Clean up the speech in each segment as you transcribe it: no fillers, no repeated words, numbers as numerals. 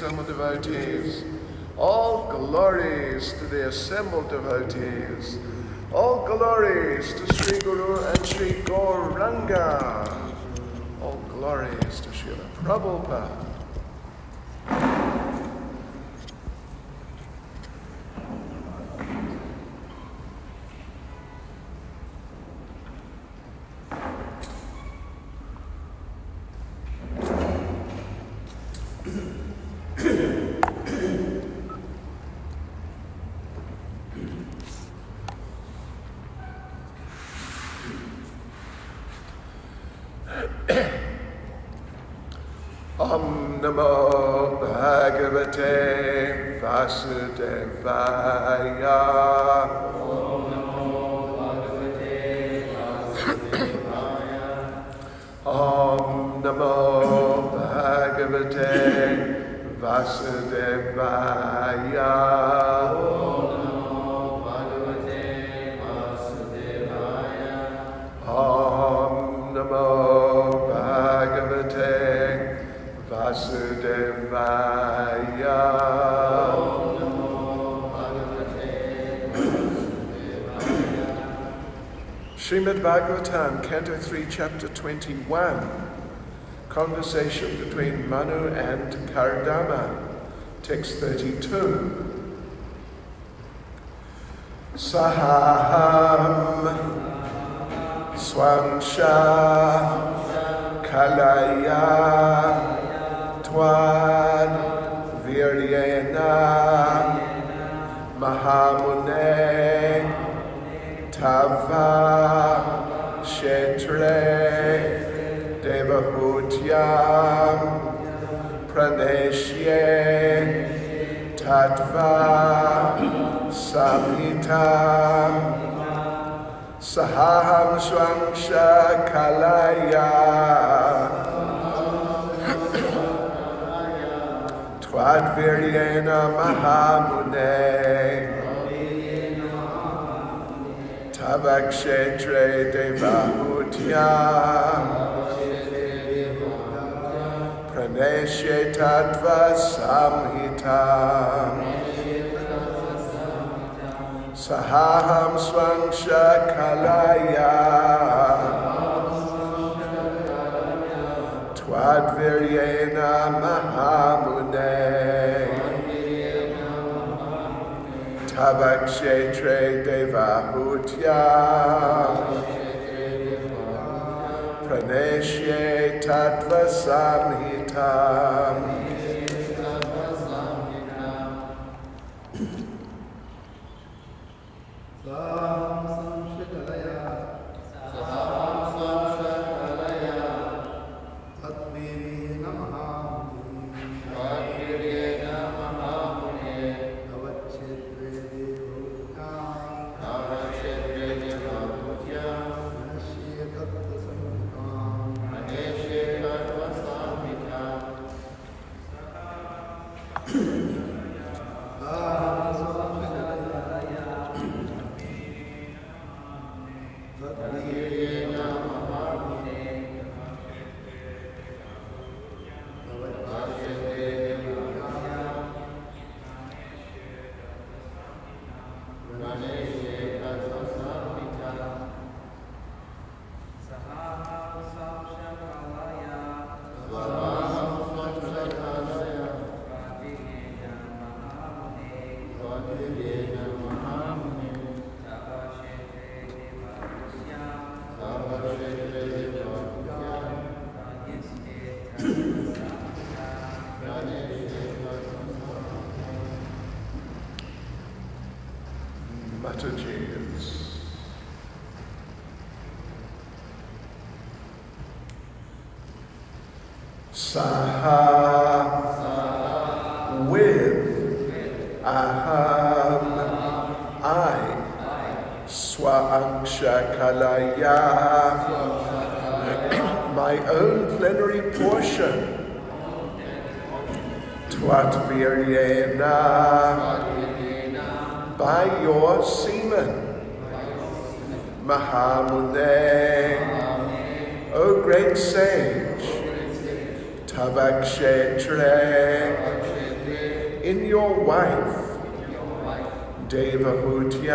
assembled devotees. All glories to the assembled devotees. All glories to Sri Guru and Sri Gauranga. All glories to Srila Prabhupada. Om Namo Bhagavate Vasudevaya. Om Namo Bhagavate Vasudevaya. Om Namo Bhagavate Vasudevaya. Om Namo Bhagavate Vasudevaya. Om Namo Bhagavate Vasudevaya. Om Namo Bhagavate Vasudevaya. Srimad Bhagavatam, Canto 3, Chapter 21. Conversation between Manu and Kardama. Text 32. Saham Swangsha Kalaya Tvad Viryena Mahamune Tava Kshetre Devahutyam Praneshye Tattva Samhitam Saham Swangsha Kalaya Twadviryena Mahamune Tavakshetre Devahutyam Praneshye Tattva Samhitam Saham Swangsha Kalaya Twadviryena Mahamune Tavakshetre Devahutyam Praneshye Tattva Samhitam. Mataji's. Saha with aham I Swangsha Kalaya my own plenary portion Tvatviryena by your semen Mahamune O great sage Tavakshetre in your wife, Devahutyam,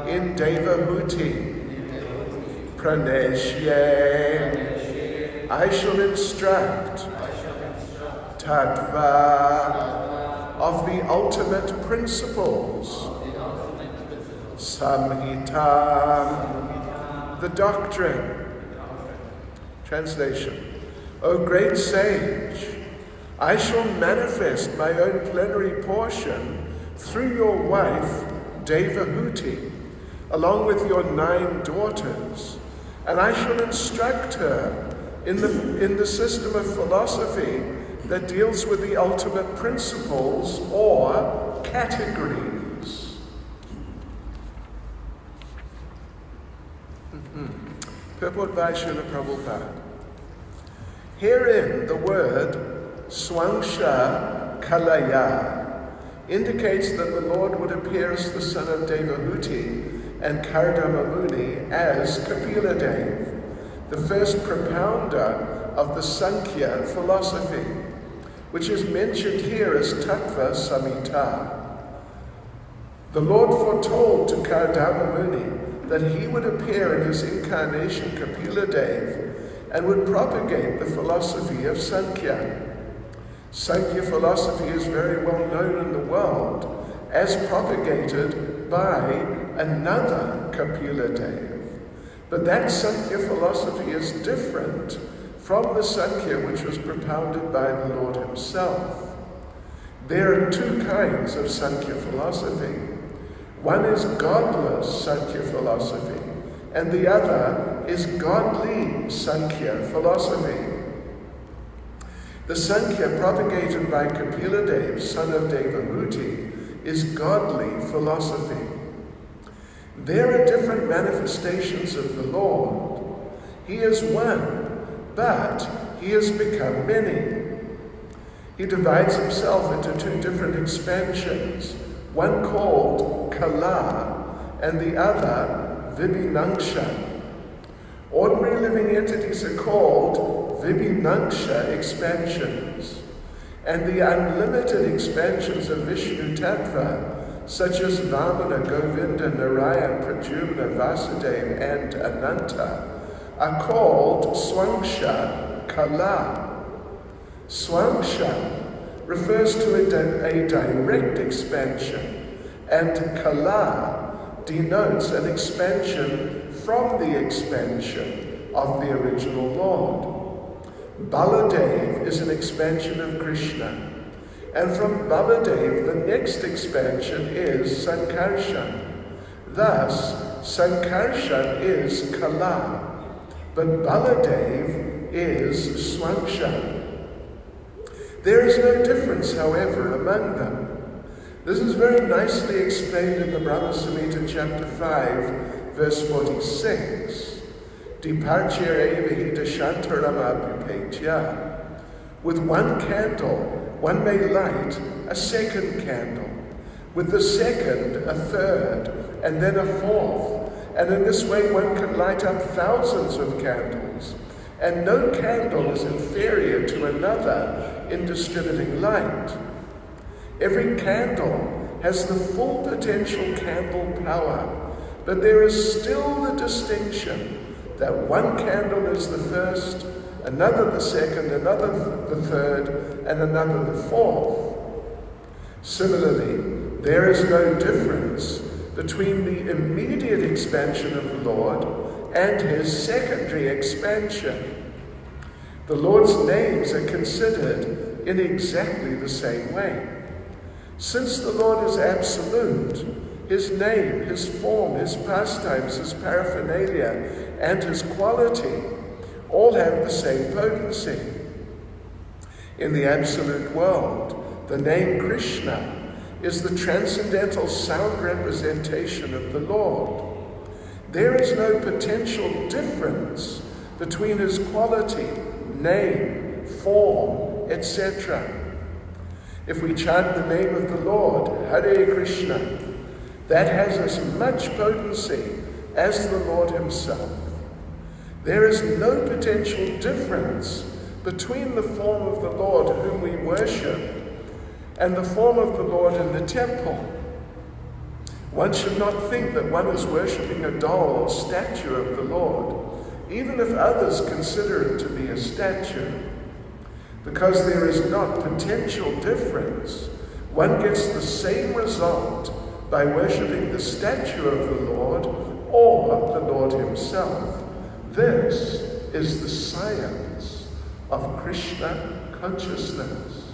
in Devahuti, Praneshye, I shall instruct Tattva of the ultimate principles, Samhitam, the doctrine. Translation. O great sage, I shall manifest my own plenary portion through your wife, Devahuti, along with your 9 daughters, and I shall instruct her in the system of philosophy that deals with the ultimate principles or categories. Purport by Srila Prabhupada. Herein the word Swangsha Kalaya indicates that the Lord would appear as the son of Devahuti and Kardama Muni as Kapila Dev, the first propounder of the Sankhya philosophy, which is mentioned here as Tattva Samhita. The Lord foretold to Kardama Muni that he would appear in his incarnation Kapila Dev and would propagate the philosophy of Sankhya. Sankhya philosophy is very well known in the world as propagated by another Kapila Dev. But that Sankhya philosophy is different from the Sankhya which was propounded by the Lord himself. There are 2 kinds of Sankhya philosophy. One is godless Sankhya philosophy, and the other is godly Sankhya philosophy. The Sankhya propagated by Kapila Dev, son of Devahuti, is godly philosophy. There are different manifestations of the Lord. He is one, but he has become many. He divides himself into 2 different expansions, one called Kala and the other Vibhinangsha. Ordinary living entities are called Vibhinangsha expansions, and the unlimited expansions of Vishnu Tattva, such as Vamana, Govinda, Narayan, Pradyumna, Vasudeva, and Ananta, are called Swangsha Kala. Swangsha refers to a direct expansion, and Kala denotes an expansion from the expansion of the original Lord. Baladev is an expansion of Krishna, and from Baladev the next expansion is Sankarshan. Thus, Sankarshan is Kala, but Baladev is Swangsha. There is no difference, however, among them. This is very nicely explained in the Brahma Samhita chapter 5, verse 46. Diparchya eva hi dashantaramabhupetya. With one candle, one may light a second candle. With the second, a third, and then a fourth. And in this way one can light up thousands of candles. And no candle is inferior to another in distributing light. Every candle has the full potential candle power, but there is still the distinction that one candle is the first, another the second, another the third, and another the fourth. Similarly, there is no difference between the immediate expansion of the Lord and his secondary expansion. The Lord's names are considered in exactly the same way. Since the Lord is absolute, his name, his form, his pastimes, his paraphernalia, and his quality all have the same potency. In the absolute world, the name Krishna is the transcendental sound representation of the Lord. There is no potential difference between his quality, name, form, etc. If we chant the name of the Lord, Hare Krishna, that has as much potency as the Lord himself. There is no potential difference between the form of the Lord whom we worship and the form of the Lord in the temple. One should not think that one is worshipping a doll or statue of the Lord, even if others consider it to be a statue. Because there is not potential difference, one gets the same result by worshipping the statue of the Lord or the Lord himself. This is the science of Krishna consciousness.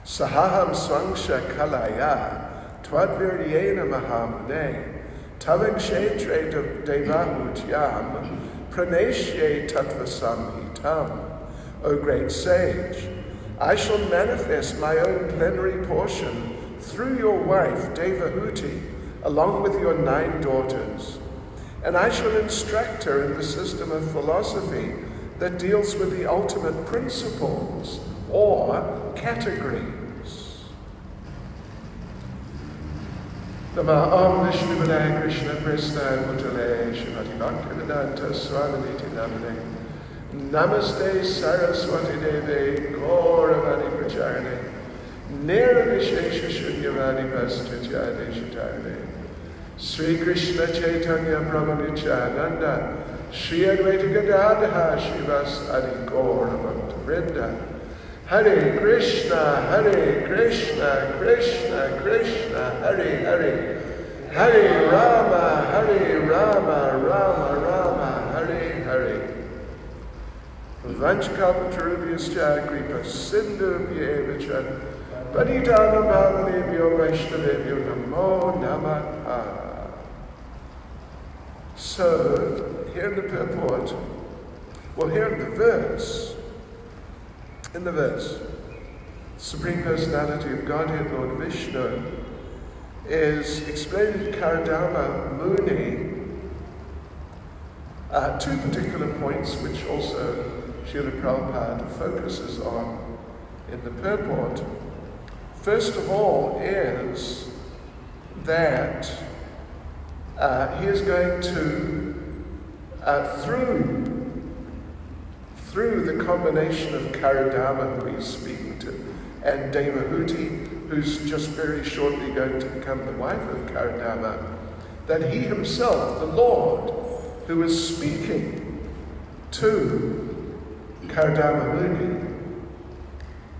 Sahaham swangsha kalaya twadviryena mahamune tavakshetre devahutyam praneshye tattvasamhitam. O great sage, I shall manifest my own plenary portion through your wife Devahuti, along with your 9 daughters, and I shall instruct her in the system of philosophy that deals with the ultimate principles or categories. Nama Om Vishnu Padaya Krishna Prasna Bhutale Srimati Bhaktivedanta Swami Namane Namaste Saraswati Deve Gauravani Pracharane Nirvishesha Shunyavadi Pastityade Shatarane Sri Krishna Caitanya Prabhu Nityananda Shri Advaita Gadadha Shivas Adi Gaura Bhaktivinoda Hare Krishna, Krishna Krishna, Hare Hare, Hare Rama, Rama, Hare Hare. Vanchakapatarubhyascha kripa sindhubhyevacha Paditana Bhavanebhyo Vaishnavebhyo Namo Namaha. So, here in the purport, here in the verse, Supreme Personality of Godhead, Lord Vishnu, is explaining to Karadama Muni 2 particular points, which also Srila Prabhupada focuses on in the purport. First of all is that he is going to, through the combination of Karadama, who he's speaking to, and Devahuti, who's just very shortly going to become the wife of Karadama, that he himself, the Lord, who is speaking to Karadama Muni,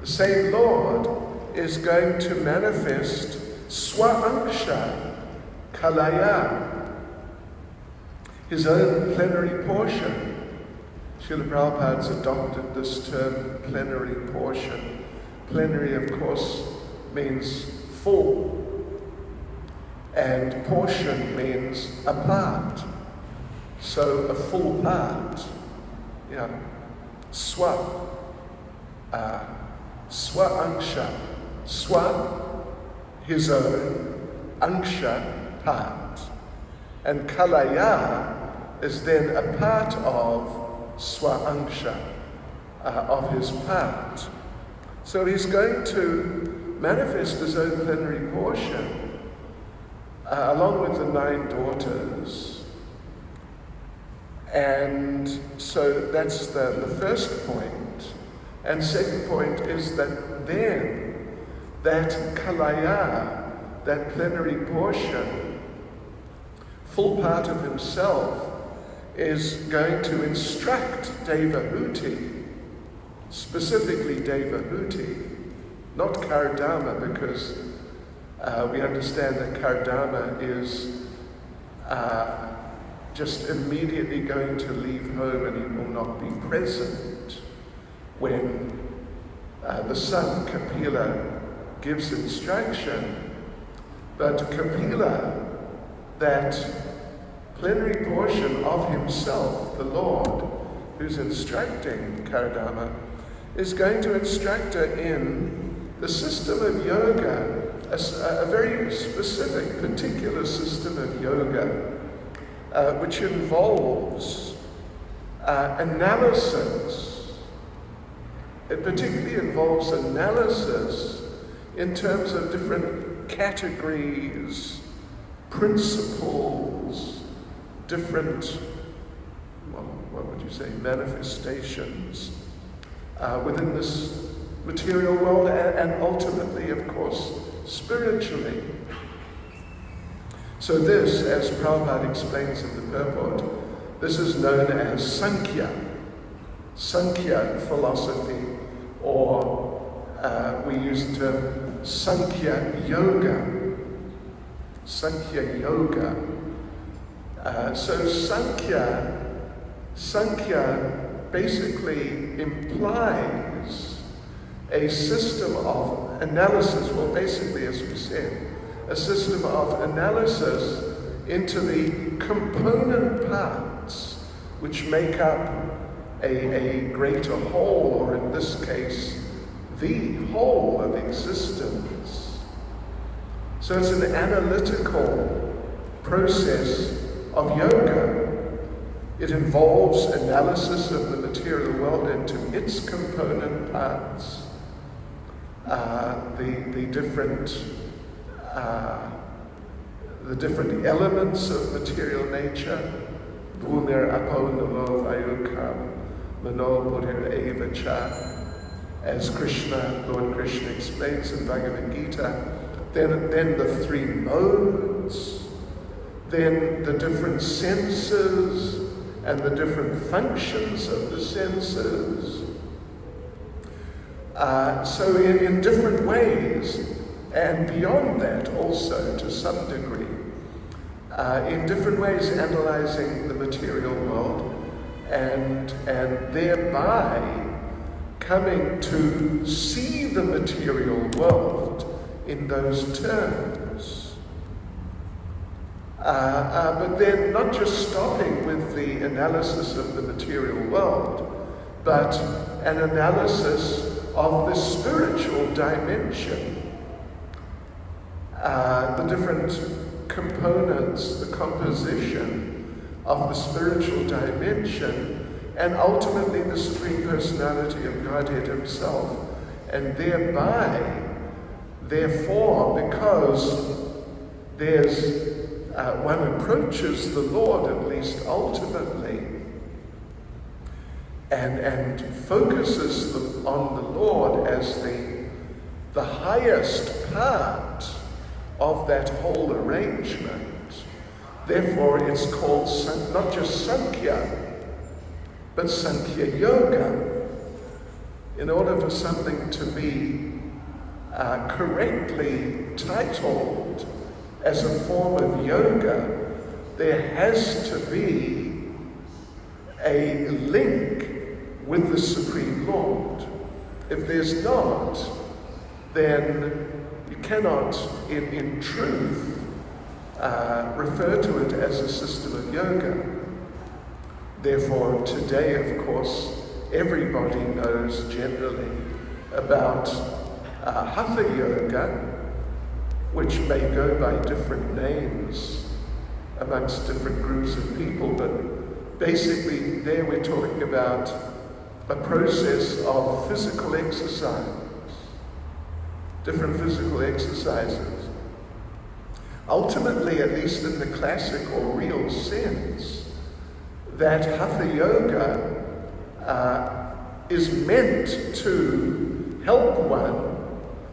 the same Lord is going to manifest Swa-angsha Kalaya, his own plenary portion. Srila Prabhupada's adopted this term, plenary portion. Plenary, of course, means full, and portion means a part. So a full part, Swa, Swa-angsha, Swa, his own, Angsha, part. And Kalaya is then a part of Swa-angsha, of his part. So he's going to manifest his own plenary portion along with the 9 daughters. And so that's the first point. And second point is that then that Kalaya, that plenary portion, full part of himself, is going to instruct Devahuti, specifically Devahuti, not Karadama, because we understand that Karadama is just immediately going to leave home and he will not be present when the son Kapila gives instruction. But Kapila, that plenary portion of himself, the Lord, who's instructing Karadama, is going to instruct her in the system of yoga, a very specific, particular system of yoga, which involves analysis. It particularly involves analysis in terms of different categories, principles, different, what would you say, manifestations within this material world and ultimately, of course, spiritually. So this, as Prabhupada explains in the purport, this is known as Sankhya philosophy, or we use the term Sankhya Yoga. So Sankhya basically implies a system of analysis, well basically as we said, a system of analysis into the component parts which make up a greater whole, or in this case, the whole of existence. So it's an analytical process of yoga. It involves analysis of the material world into its component parts, the different elements of material nature, Bhunir apo nalo vayukam, mano buddhir eva cha, as Lord Krishna explains in Bhagavad Gita, then the three modes, then the different senses and the different functions of the senses. So in different ways, and beyond that also to some degree, in different ways analyzing the material world and thereby coming to see the material world in those terms. But then not just stopping with the analysis of the material world, but an analysis of the spiritual dimension, the different components, the composition of the spiritual dimension, and ultimately the Supreme Personality of Godhead Himself, and therefore, because one approaches the Lord, at least ultimately, and focuses on the Lord as the highest part of that whole arrangement. Therefore, it's called not just Sankhya, but Sankhya Yoga. In order for something to be correctly titled as a form of yoga, there has to be a link with the Supreme Lord. If there's not, then you cannot, in truth, refer to it as a system of yoga. Therefore, today, of course, everybody knows generally about Hatha Yoga, which may go by different names amongst different groups of people, but basically there we're talking about a process of physical exercise, different physical exercises. Ultimately, at least in the classic or real sense, that Hatha Yoga is meant to help one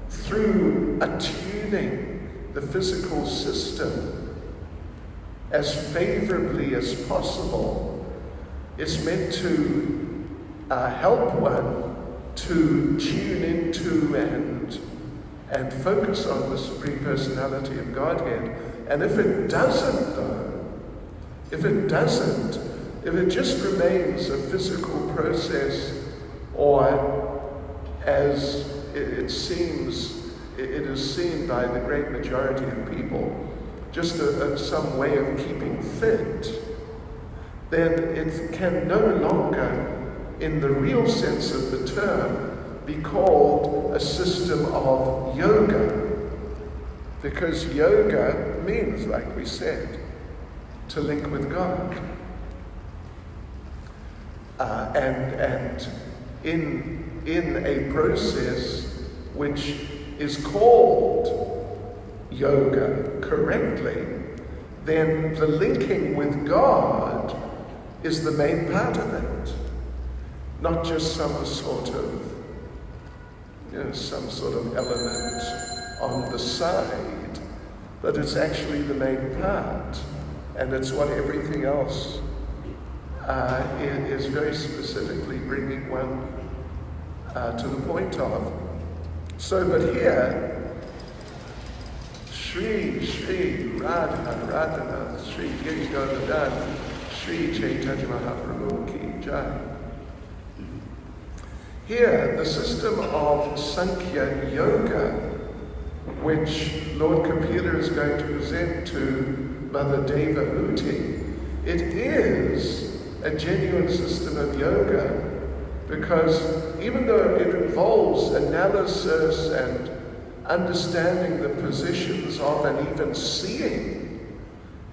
through attuning the physical system as favorably as possible. It's meant to help one to tune into and focus on the Supreme Personality of Godhead. And if it doesn't, though, if it just remains a physical process, or as it seems, it is seen by the great majority of people, just some way of keeping fit, then it can no longer, in the real sense of the term, be called a system of yoga. Because yoga means, like we said, to link with God. And in a process which is called yoga correctly, then the linking with God is the main part of it. not just some sort of element on the side, but it's actually the main part, and it's what everything else is very specifically bringing one to the point of. So, but here, Shri Radha Radhana, Shri Giri Govardhan, Shri Caitanya Mahaprabhu Ki Jai. Here, the system of Sankhya Yoga, which Lord Kapila is going to present to Mother Devahuti, it is a genuine system of yoga, because even though it involves analysis and understanding the positions of and even seeing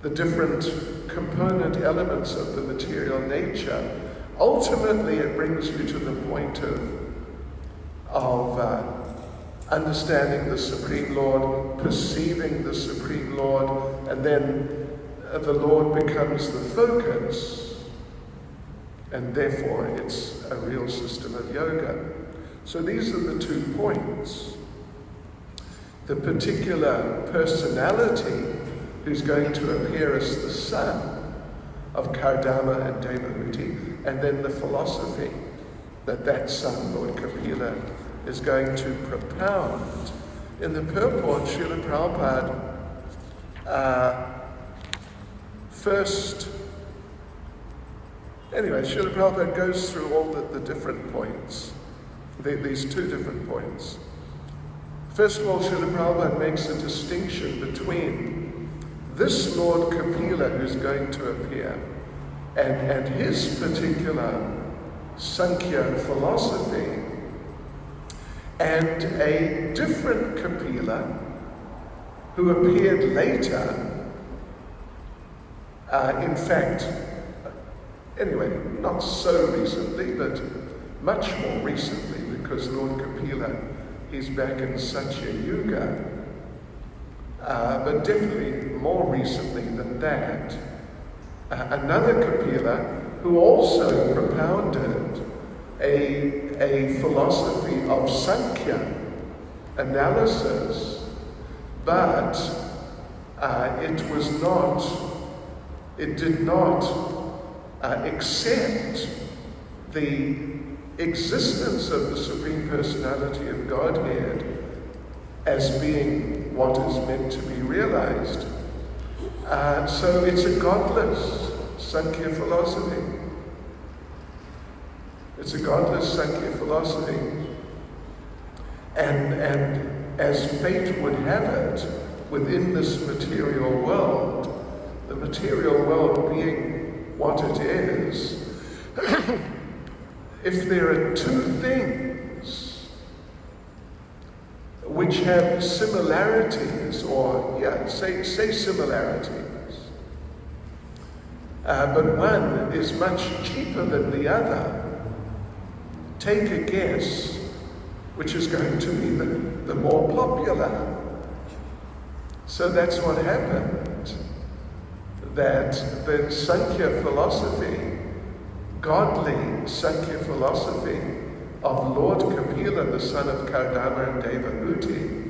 the different component elements of the material nature, ultimately it brings you to the point of understanding the Supreme Lord, perceiving the Supreme Lord, and then the Lord becomes the focus. And therefore, it's a real system of yoga. So these are the 2 points. The particular personality who's going to appear as the son of Kardama and Devahuti, and then the philosophy that son, Lord Kapila, is going to propound. In the purport, Srila Prabhupada Srila Prabhupada goes through all the different points, these 2 different points. First of all, Srila Prabhupada makes a distinction between this Lord Kapila who's going to appear and his particular Sankhya philosophy, and a different Kapila who appeared later, not so recently, but much more recently, because Lord Kapila, he's back in Satya Yuga, but definitely more recently than that. Another Kapila who also propounded a philosophy of Sankhya analysis, but it did not accept the existence of the Supreme Personality of Godhead as being what is meant to be realized. So it's a godless Sankhya philosophy. It's a godless Sankhya philosophy. And as fate would have it, within this material world, the material world being what it is, if there are 2 things which have similarities, say similarities, but one is much cheaper than the other, take a guess which is going to be the more popular. So that's what happened. That the Sankhya philosophy, godly Sankhya philosophy of Lord Kapila, the son of Kardama and Devahuti,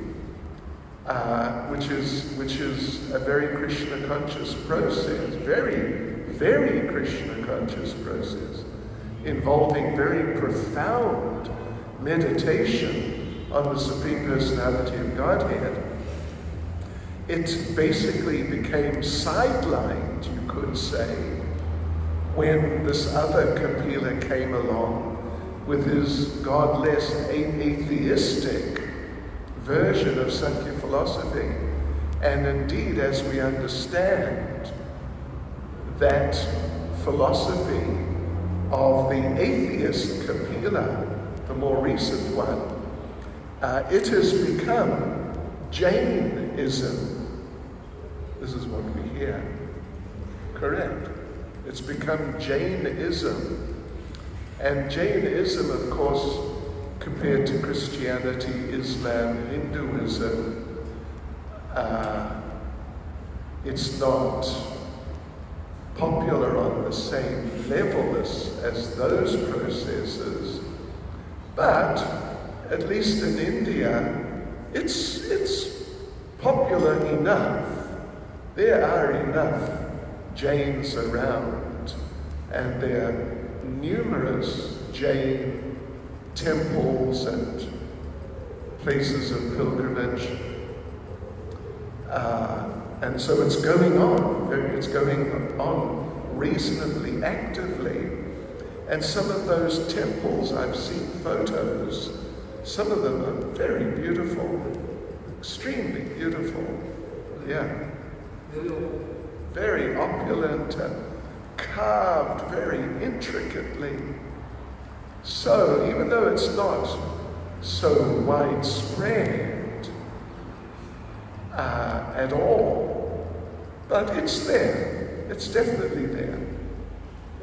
which is a very Krishna conscious process, very, very Krishna conscious process, involving very profound meditation on the Supreme Personality of Godhead. It basically became sidelined, you could say, when this other Kapila came along with his godless, atheistic version of Sankhya philosophy. And indeed, as we understand that philosophy of the atheist Kapila, the more recent one, it has become Jainism. This is what we hear. Correct. It's become Jainism. And Jainism, of course, compared to Christianity, Islam, Hinduism, it's not popular on the same level as those processes, but at least in India, it's popular enough. There are enough Jains around, and there are numerous Jain temples and places of pilgrimage. And so it's going on reasonably actively. And some of those temples, I've seen photos, some of them are very beautiful, extremely beautiful. Yeah. Very opulent and carved very intricately. So even though it's not so widespread at all, but it's there. It's definitely there.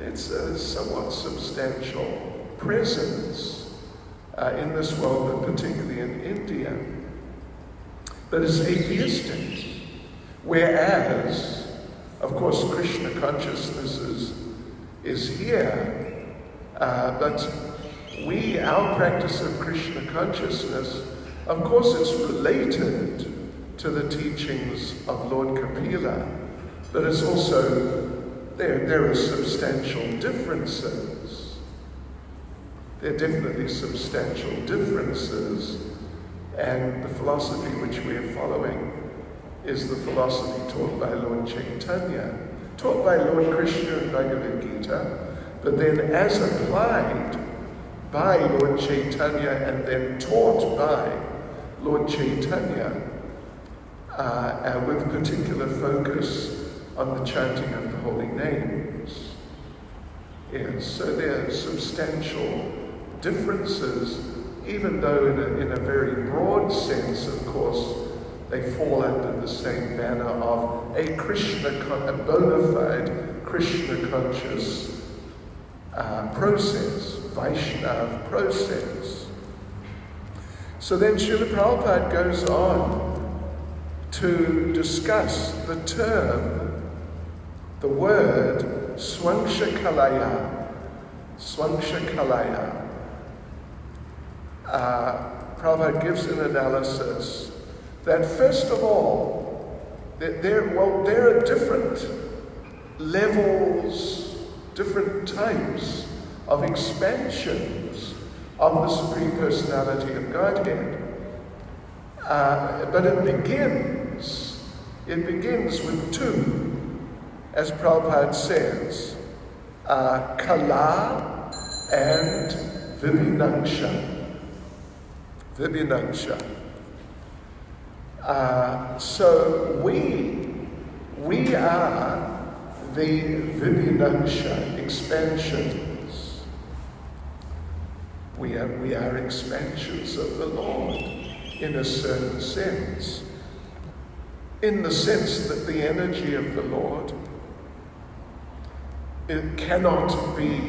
It's a somewhat substantial presence in this world, but particularly in India. But it's atheistic. Whereas, of course, Krishna consciousness is here, but our practice of Krishna consciousness, of course, it's related to the teachings of Lord Kapila, but it's also, there are substantial differences. There are definitely substantial differences, and the philosophy which we are following is the philosophy taught by Lord Caitanya, taught by Lord Krishna in Bhagavad Gita, but then as applied by Lord Caitanya and then taught by Lord Caitanya, with particular focus on the chanting of the holy names. Yes, so there are substantial differences, even though in a very broad sense, of course, they fall under the same banner of a bona fide Krishna-conscious process, Vaishnava process. So then Srila Prabhupada goes on to discuss the term, the word Swangshakalaya. Swangshakalaya. Prabhupada gives an analysis that first of all, there are different levels, different types of expansions of the Supreme Personality of Godhead. But it begins with two, as Prabhupada says, Kala and Vibhinangsha. So we are the Vibhinangsha, expansions. We are expansions of the Lord in a certain sense. In the sense that the energy of the Lord, it cannot be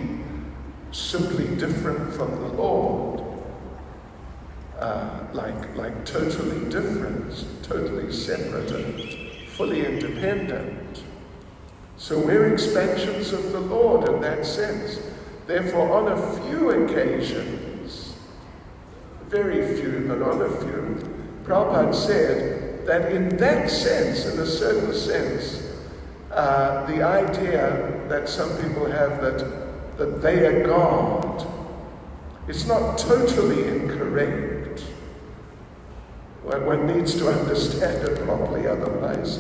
simply different from the Lord. Like totally different, totally separate and fully independent. So we're expansions of the Lord in that sense. Therefore, on a few occasions, very few, but on a few, Prabhupada said that in that sense, in a certain sense, the idea that some people have that they are God, it's not totally incorrect. One needs to understand it properly, otherwise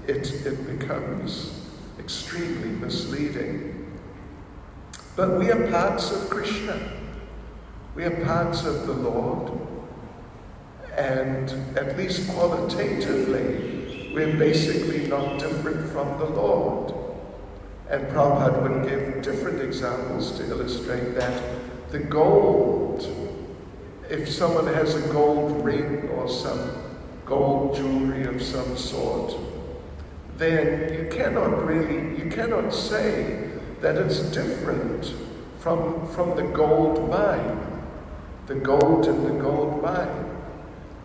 it becomes extremely misleading. But we are parts of Krishna. We are parts of the Lord. And at least qualitatively, we're basically not different from the Lord. And Prabhupada would give different examples to illustrate that. The gold, if someone has a gold ring or some gold jewelry of some sort, then you cannot say that it's different from the gold mine, the gold in the gold mine.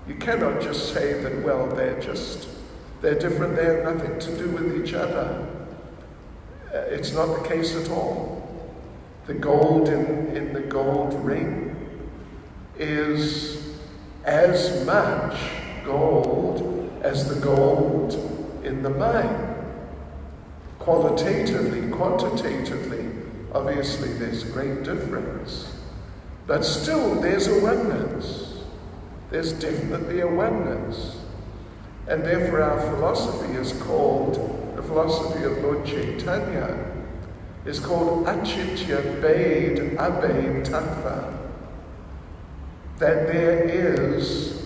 You cannot just say that, well, they're different, they have nothing to do with each other. It's not the case at all. The gold in the gold ring is as much gold as the gold in the mine. Qualitatively, quantitatively, obviously there's a great difference. But still, there's a oneness. There's definitely a oneness. And therefore our philosophy is called, the philosophy of Lord Caitanya, is called Achitya Bhed Abhed Tattva. That there is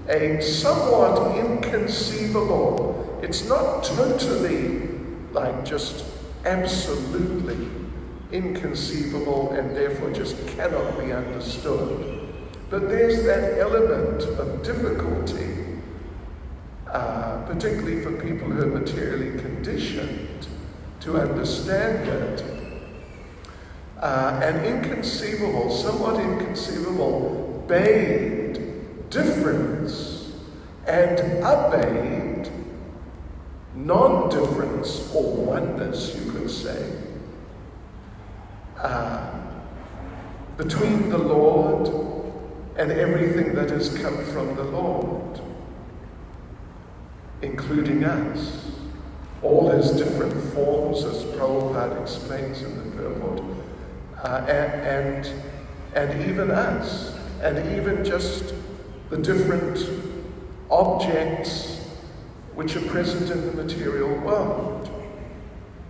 a somewhat inconceivable, it's not totally like just absolutely inconceivable and therefore just cannot be understood. But there's that element of difficulty, particularly for people who are materially conditioned to understand it. An inconceivable, somewhat inconceivable, bhed, difference, and abhed, non-difference or oneness, you could say, between the Lord and everything that has come from the Lord, including us. All his different forms, as Prabhupada explains in the purport, and even us, and even just the different objects which are present in the material world.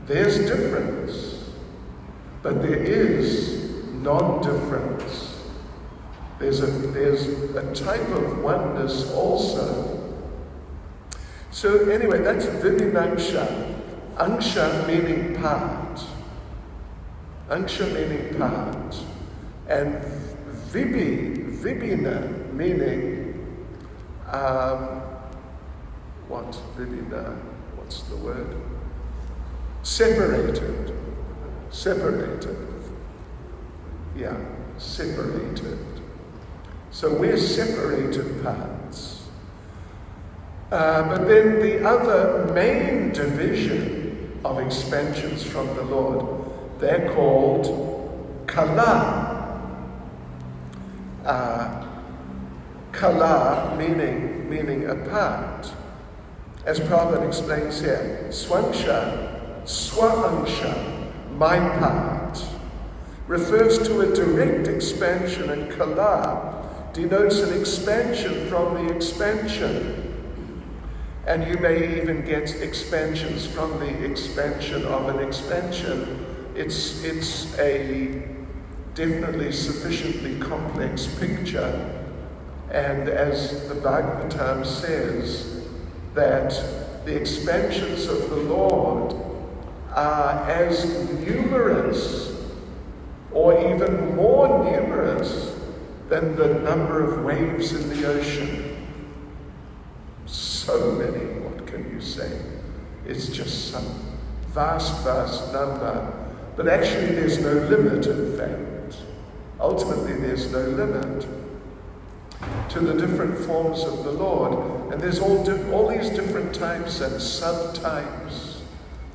There's difference, but there is non-difference. There's a type of oneness also. So anyway, that's Vibhinangsha. Angsha meaning part. Angsha meaning part. And Vibhina meaning, Vibhina, what's the word? Separated. Separated. Yeah, separated. So we're separated parts. But then the other main division of expansions from the Lord, they're called Kala. Kala meaning a part. As Prabhupada explains here, Swangsha, Swaangsha, my part, refers to a direct expansion, and Kala denotes an expansion from the expansion. And you may even get expansions from the expansion of an expansion. It's a definitely sufficiently complex picture. And as the Bhagavatam says, that the expansions of the Lord are as numerous or even more numerous than the number of waves in the ocean. So many, what can you say? It's just some vast number. But actually there's no limit, in fact. Ultimately there's no limit to the different forms of the Lord. And there's all these different types and subtypes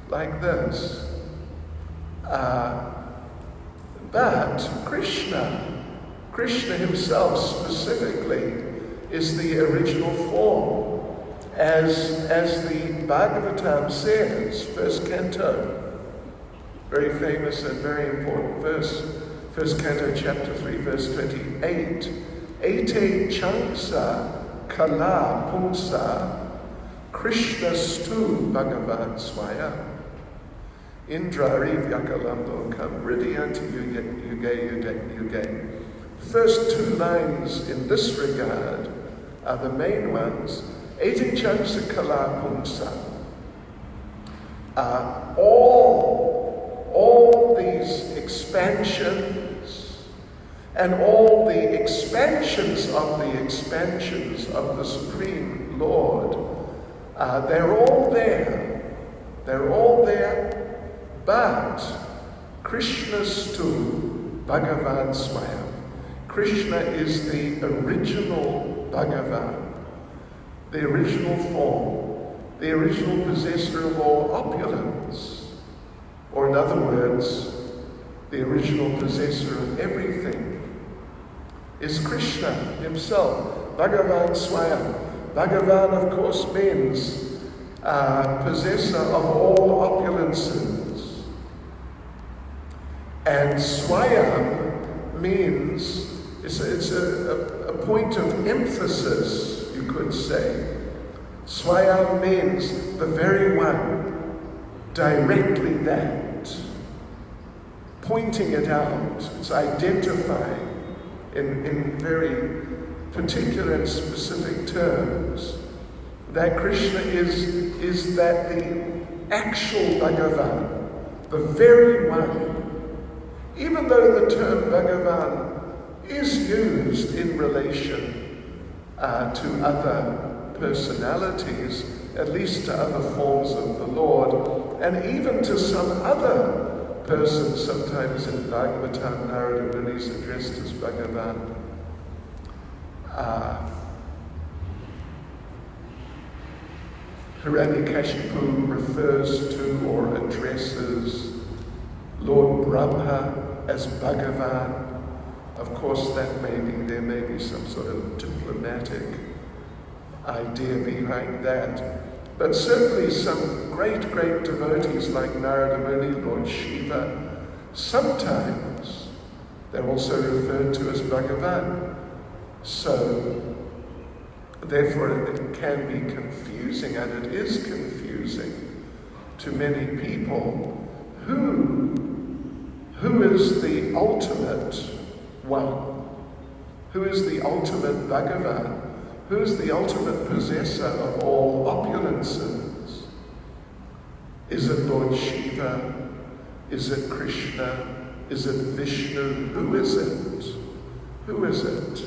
like this. But Krishna himself specifically is the original form. As the Bhagavatam says, first canto, very famous and very important verse, first canto, chapter 3, verse 28. Ete changsa kala pumsa Krishna stu Bhagavan swaya Indrari vyakalambo kam ridyanti yuge. The first two lines in this regard are the main ones. Ete changsa kala pumsa. All these expansions and all the expansions of the Supreme Lord, they're all there. They're all there, but Krishna's tu Bhagavan Swayam. Krishna is the original Bhagavan, the original form, the original possessor of all opulence. Or in other words, the original possessor of everything is Krishna himself, Bhagavan Swayam. Bhagavan, of course, means possessor of all opulences. And Swayam means, it's a point of emphasis, you could say. Swayam means the very one, directly that, pointing it out. It's identifying in very particular and specific terms that Krishna is that the actual Bhagavan, the very one. Even though the term Bhagavan is used in relation to other personalities, at least to other forms of the Lord, and even to some other persons, sometimes in Bhagavatam, Narada Muni is addressed as Bhagavan. Hiranyakashipu refers to or addresses Lord Brahma as Bhagavan. Of course, there may be some sort of diplomatic idea behind that. But certainly some great devotees like Narada Muni, Lord Shiva, sometimes they're also referred to as Bhagavan. So, therefore, it can be confusing, and it is confusing to many people. Who is the ultimate one? Who is the ultimate Bhagavan? Who is the ultimate possessor of all opulences? Is it Lord Shiva? Is it Krishna? Is it Vishnu? Who is it? Who is it?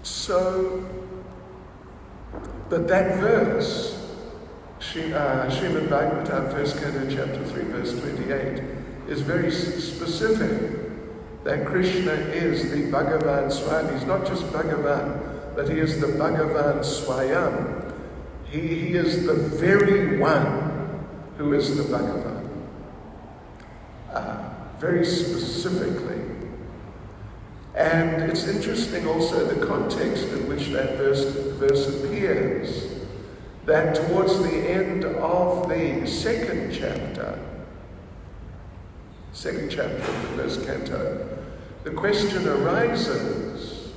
So, but that verse, Srimad Bhagavatam, 1st Canto, chapter 3, verse 28, is very specific that Krishna is the Bhagavan Swami. He's not just Bhagavan, but he is the Bhagavan Swayam. He is the very one who is the Bhagavan. Very specifically. And it's interesting also the context in which that verse appears, that towards the end of the second chapter of the 1st canto, the question arises,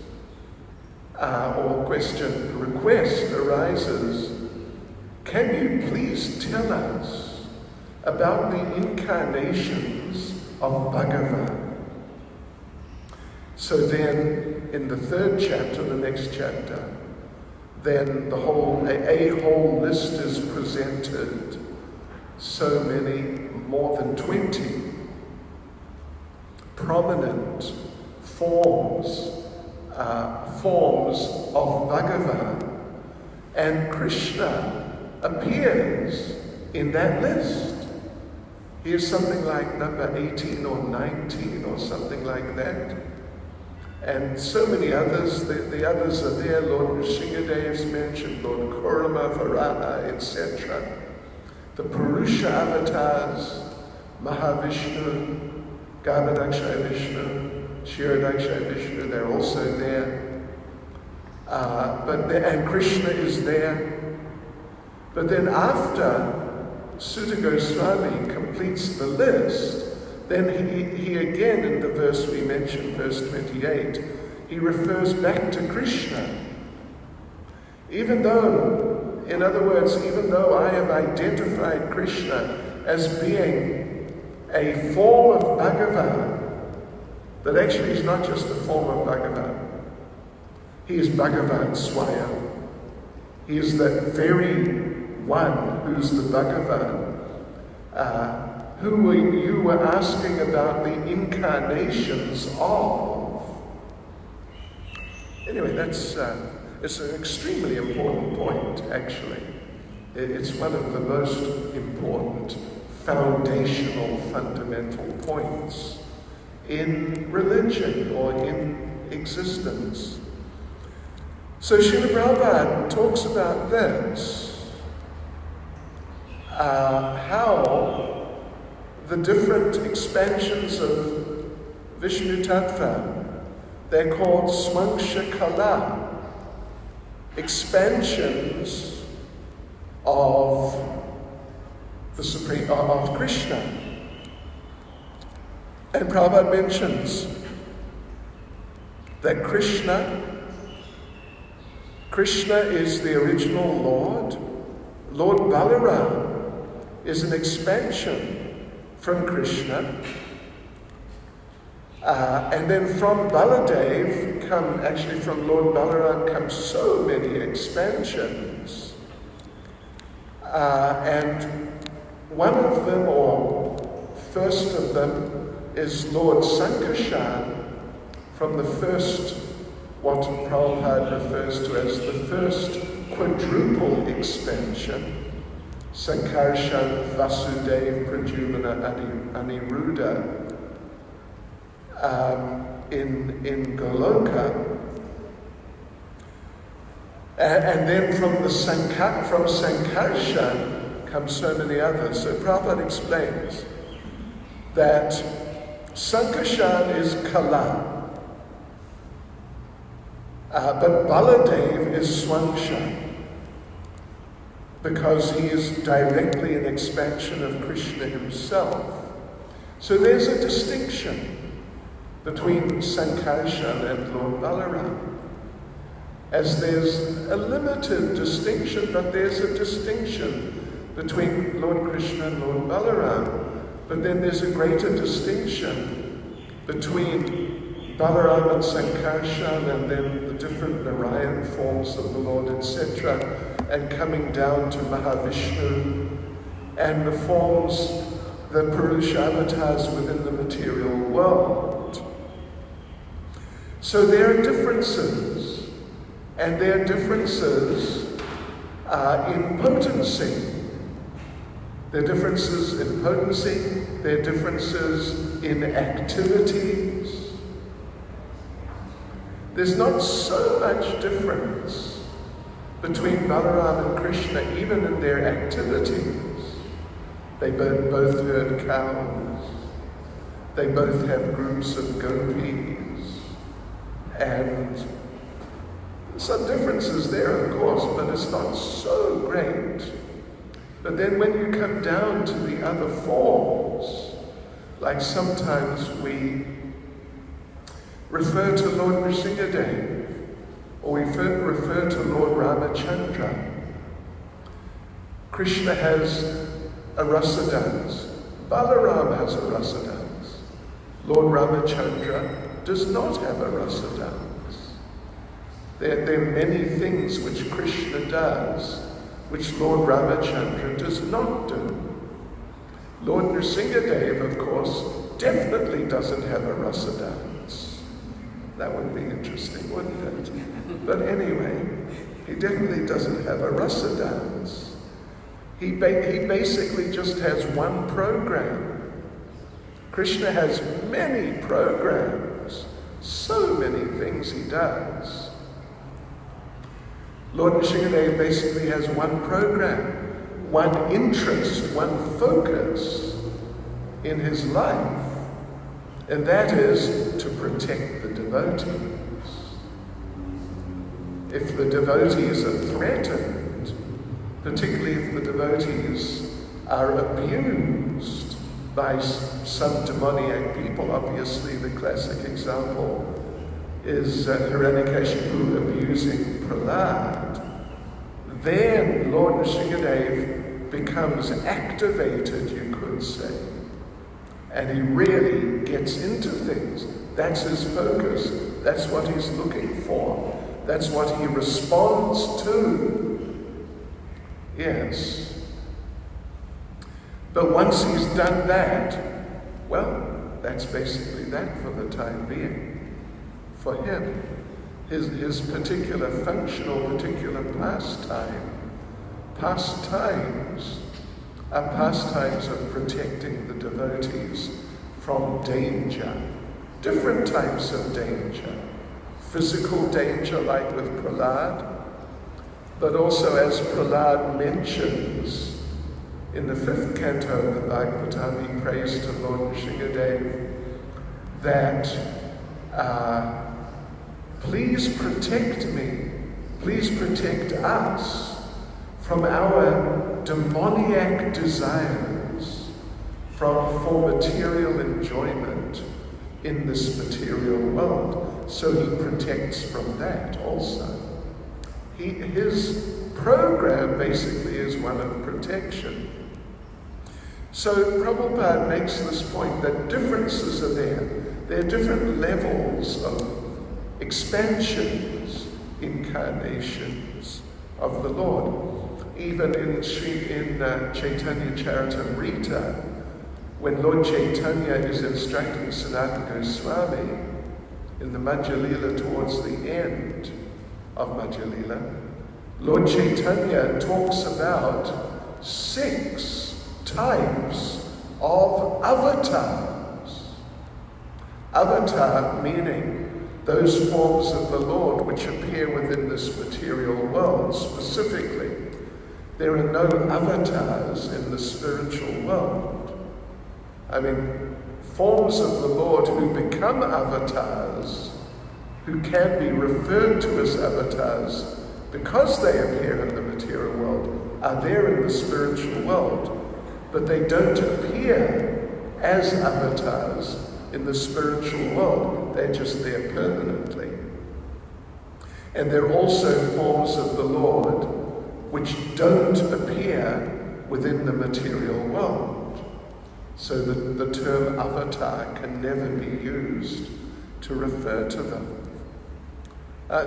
request arises, can you please tell us about the incarnations of Bhagavan? So then, in the 3rd chapter, the next chapter, then a whole list is presented. So many, more than 20 prominent forms of Bhagavan, and Krishna appears in that list. He is something like number 18 or 19 or something like that. And so many others, the others are there. Lord Nrsimhadev is mentioned, Lord Kurama, Varaha, etc. The Purusha avatars, Mahavishnu, Garbhodakshaya Vishnu, Kshirodakshaya Vishnu, they're also there. And Krishna is there. But then after Sutta Goswami completes the list, then he again, in the verse we mentioned, verse 28, he refers back to Krishna. Even though, in other words, even though I have identified Krishna as being a form of Bhagavan, that actually is not just a form of Bhagavan. He is Bhagavan Swayam. He is that very one who's the Bhagavan. Who you were asking about the incarnations of. Anyway, it's an extremely important point, actually. It's one of the most important foundational, fundamental points in religion or in existence. So Srila Prabhupada talks about this, how the different expansions of Vishnu Tattva, they're called Swangsha Kala, expansions of the Supreme, of Krishna. And Prabhupada mentions that Krishna is the original Lord. Lord Balaram is an expansion from Krishna. And then from Baladev from Lord Balaram come so many expansions. And one of them, or first of them, is Lord Sankarshan from the first, what Prabhupada refers to as the first quadruple expansion, Sankarshan, Vasudev, Pradyumna, Aniruddha, in Goloka. And then from Sankarshan come so many others. So Prabhupada explains that Sankarshan is Kala, but Baladev is Swangsha, because he is directly an expansion of Krishna himself. So there's a distinction between Sankarshan and Lord Balaram. As there's a limited distinction, but there's a distinction between Lord Krishna and Lord Balaram. But then there's a greater distinction between Balaram and Sankarshan, and then the different Narayan forms of the Lord, etc., and coming down to Mahavishnu, and the forms, the Purusha avatars within the material world. So there are differences, and there are differences in potency. There are differences in potency, there are differences in activities. There's not so much difference between Balaram and Krishna, even in their activities. They both herd cows, they both have groups of gopis, and some differences there, of course, but it's not so great. But then when you come down to the other forms, like sometimes we refer to Lord Nrsingadev, or we refer to Lord Ramachandra. Krishna has a rasa dance. Balaram has a rasa dance. Lord Ramachandra does not have a rasa dance. There are many things which Krishna does which Lord Ramachandra does not do. Lord Nrsingadev, of course, definitely doesn't have a rasa dance. That would be interesting, wouldn't it? But anyway, he definitely doesn't have a rasa dance. He basically just has one program. Krishna has many programs, so many things he does. Lord Nrsingadev basically has one program, one interest, one focus in his life, and that is to protect the devotees. If the devotees are threatened, particularly if the devotees are abused by some demoniac people, obviously the classic example is Hiranyakashipu abusing Prahlad, then Lord Nrsingadev becomes activated, you could say, and he really gets into things. That's his focus. That's what he's looking for. That's what he responds to. Yes. But once he's done that, well, that's basically that for the time being. For him, his particular functional, particular pastimes are pastimes of protecting the devotees from danger. Different types of danger. Physical danger, like with Prahlad, but also, as Prahlad mentions in the 5th canto of the Bhagavatam, he prays to Lord Nrsimhadev that please protect me, please protect us from our demoniac desires for material enjoyment in this material world. So he protects from that also. His program basically is one of protection. So Prabhupada makes this point that differences are there. There are different levels of expansions, incarnations of the Lord. Even in Caitanya Charitamrita, when Lord Caitanya is instructing Sanatana Goswami in the Madhya Lila towards the end of Madhya Lila, Lord Caitanya talks about 6 types of avatars. Avatar meaning those forms of the Lord which appear within this material world. Specifically, there are no avatars in the spiritual world. I mean, forms of the Lord who become avatars, who can be referred to as avatars because they appear in the material world, are there in the spiritual world, but they don't appear as avatars in the spiritual world. They're just there permanently. And there are also forms of the Lord which don't appear within the material world. So the term avatar can never be used to refer to them.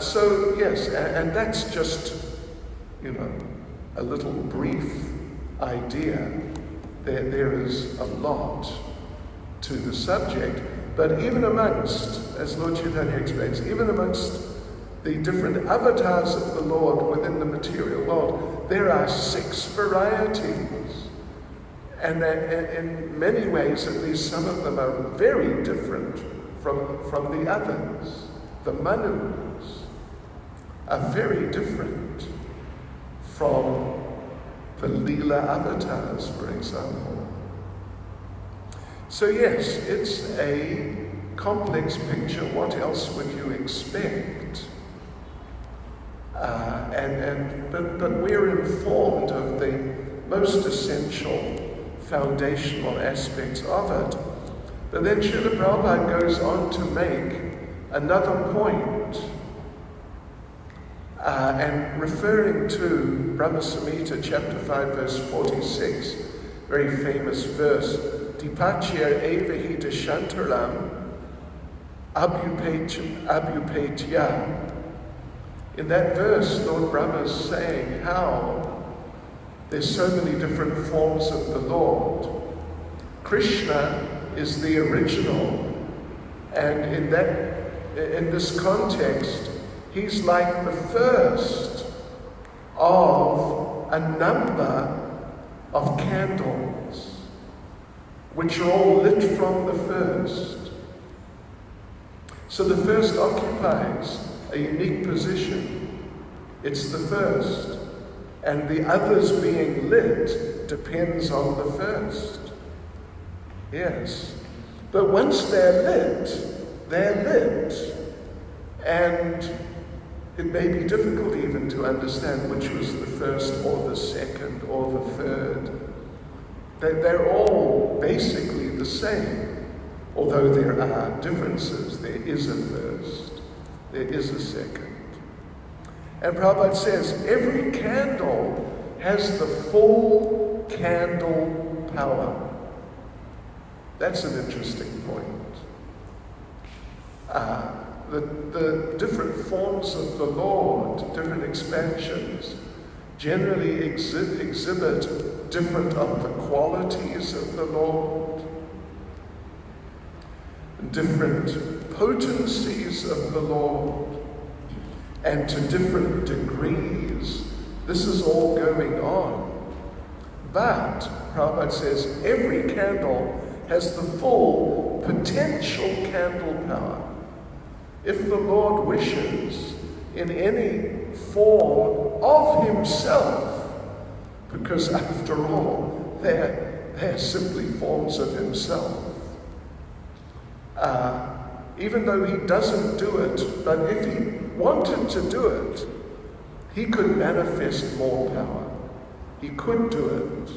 So yes, and that's just, a little brief idea. There is a lot to the subject, but even amongst, as Lord Chaitanya explains, even amongst the different avatars of the Lord within the material world, there are 6 varieties. And in many ways, at least some of them are very different from the others. The Manus are very different from the Leela avatars, for example. So yes, it's a complex picture. What else would you expect? But we're informed of the most essential foundational aspects of it. But then Srila Prabhupada goes on to make another point, and referring to Brahma Samhita chapter 5 verse 46, very famous verse, Dipachya eva hi dashantaram abhupetya. In that verse, Lord Brahma is saying how there's so many different forms of the Lord. Krishna is the original, and in this context, he's like the first of a number of candles, which are all lit from the first. So the first occupies a unique position. It's the first. And the others being lit depends on the first. Yes. But once they're lit. And it may be difficult even to understand which was the first or the second or the third. They're all basically the same. Although there are differences, there is a first, there is a second. And Prabhupada says every candle has the full candle power. That's an interesting point. The different forms of the Lord, different expansions, generally exhibit different of the qualities of the Lord, different potencies of the Lord, and to different degrees. This is all going on. But, Prabhupada says, every candle has the full potential candle power. If the Lord wishes, in any form of himself, because after all, they're simply forms of himself. Even though he doesn't do it, but if he wanted to do it, he could manifest more power. He could do it.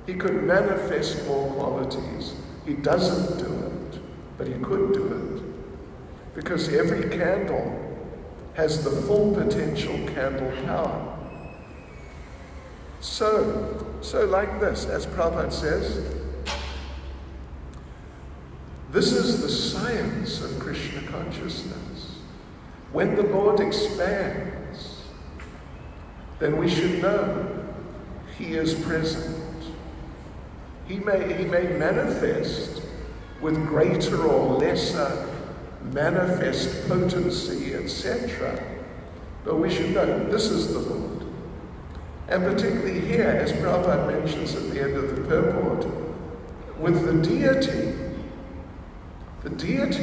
He could manifest more qualities. He doesn't do it, but he could do it. Because every candle has the full potential candle power. So like this, as Prabhupada says, this is the science of Krishna consciousness. When the Lord expands, then we should know he is present. He may manifest with greater or lesser manifest potency, etc. But we should know this is the Lord. And particularly here, as Prabhupada mentions at the end of the purport, with the deity,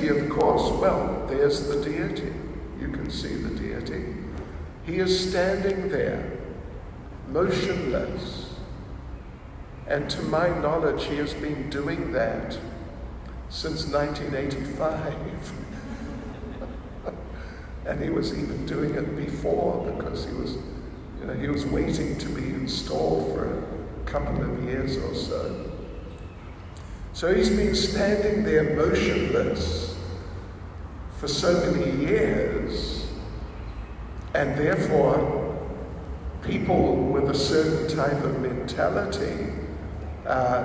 of course, well, there's the deity. You can see the deity. He is standing there, motionless. And to my knowledge, he has been doing that since 1985. And he was even doing it before, because he was waiting to be installed for a couple of years or so. So he's been standing there motionless for so many years, and therefore people with a certain type of mentality,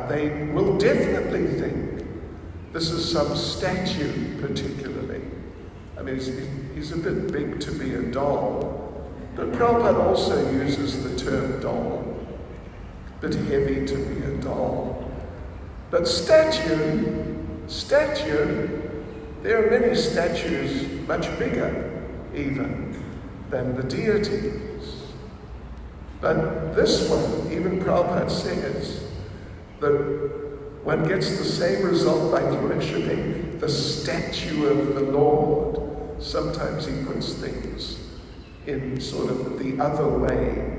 they will definitely think this is some statue particularly. I mean, he's a bit big to be a doll, but Prabhupada also uses the term doll, a bit heavy to be a doll. But statue, there are many statues much bigger even than the deities. But this one, even Prabhupada says that one gets the same result by worshipping the statue of the Lord. Sometimes he puts things in sort of the other way.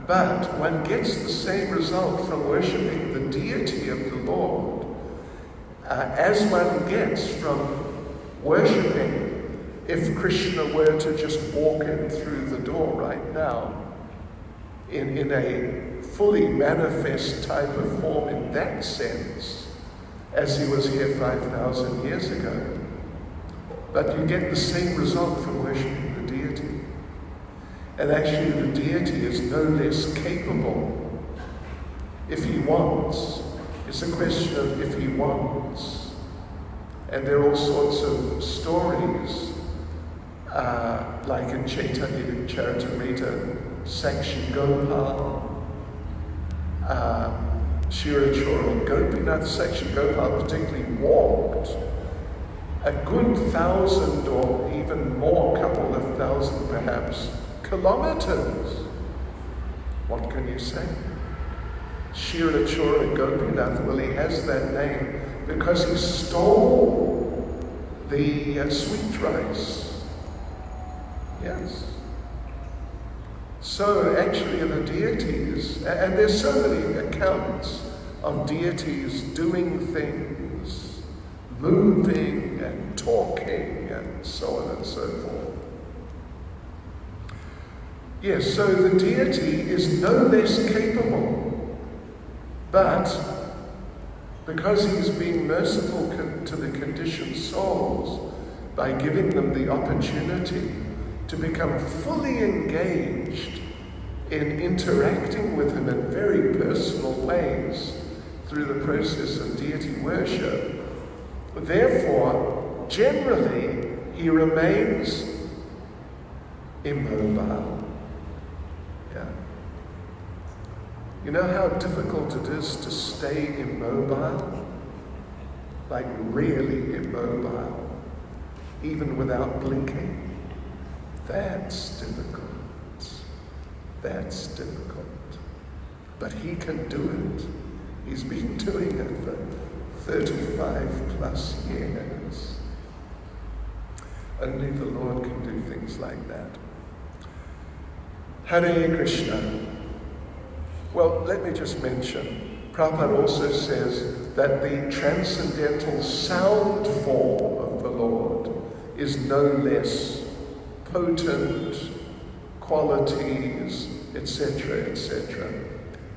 But one gets the same result from worshipping the deity of the Lord as one gets from worshipping if Krishna were to just walk in through the door right now in a fully manifest type of form in that sense, as he was here 5,000 years ago. But you get the same result from worshipping the deity. And actually the deity is no less capable if he wants. It's a question of if he wants. And there are all sorts of stories, like in Caitanya Charitamrita, Sakshi Gopal, Shirachora Gopinath. Sakshi Gopal particularly walked a good 1,000 or even more, couple of thousand perhaps, kilometers. What can you say? Shirachora Gopinath, well, he has that name because he stole the sweet rice. Yes. So actually the deities, and there's so many accounts of deities doing things, moving and talking and so on and so forth. Yes, so the deity is no less capable, but because he's being merciful to the conditioned souls by giving them the opportunity to become fully engaged in interacting with him in very personal ways through the process of deity worship, therefore, generally, he remains immobile. Yeah. You know how difficult it is to stay immobile? Like really immobile, even without blinking. That's difficult. That's difficult. But he can do it. He's been doing it for 35 plus years. Only the Lord can do things like that. Hare Krishna. Well, let me just mention, Prabhupada also says that the transcendental sound form of the Lord is no less potent qualities, etc., etc.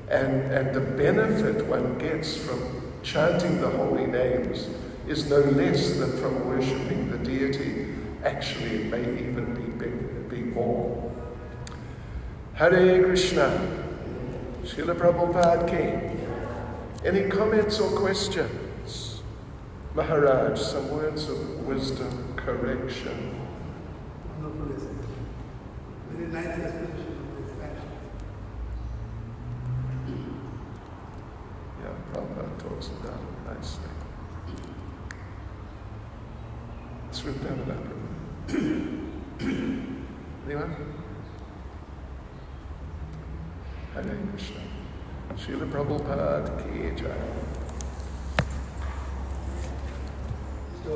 And the benefit one gets from chanting the holy names is no less than from worshipping the deity. Actually, it may even be more. Hare Krishna. Srila Prabhupada ki. Any comments or questions? Maharaj, some words of wisdom, correction. Very nice explanation of this action. Yeah, Prabhupada talks about it nicely. Anyone? Hare Krishna. Srila Prabhupada ki jai. So,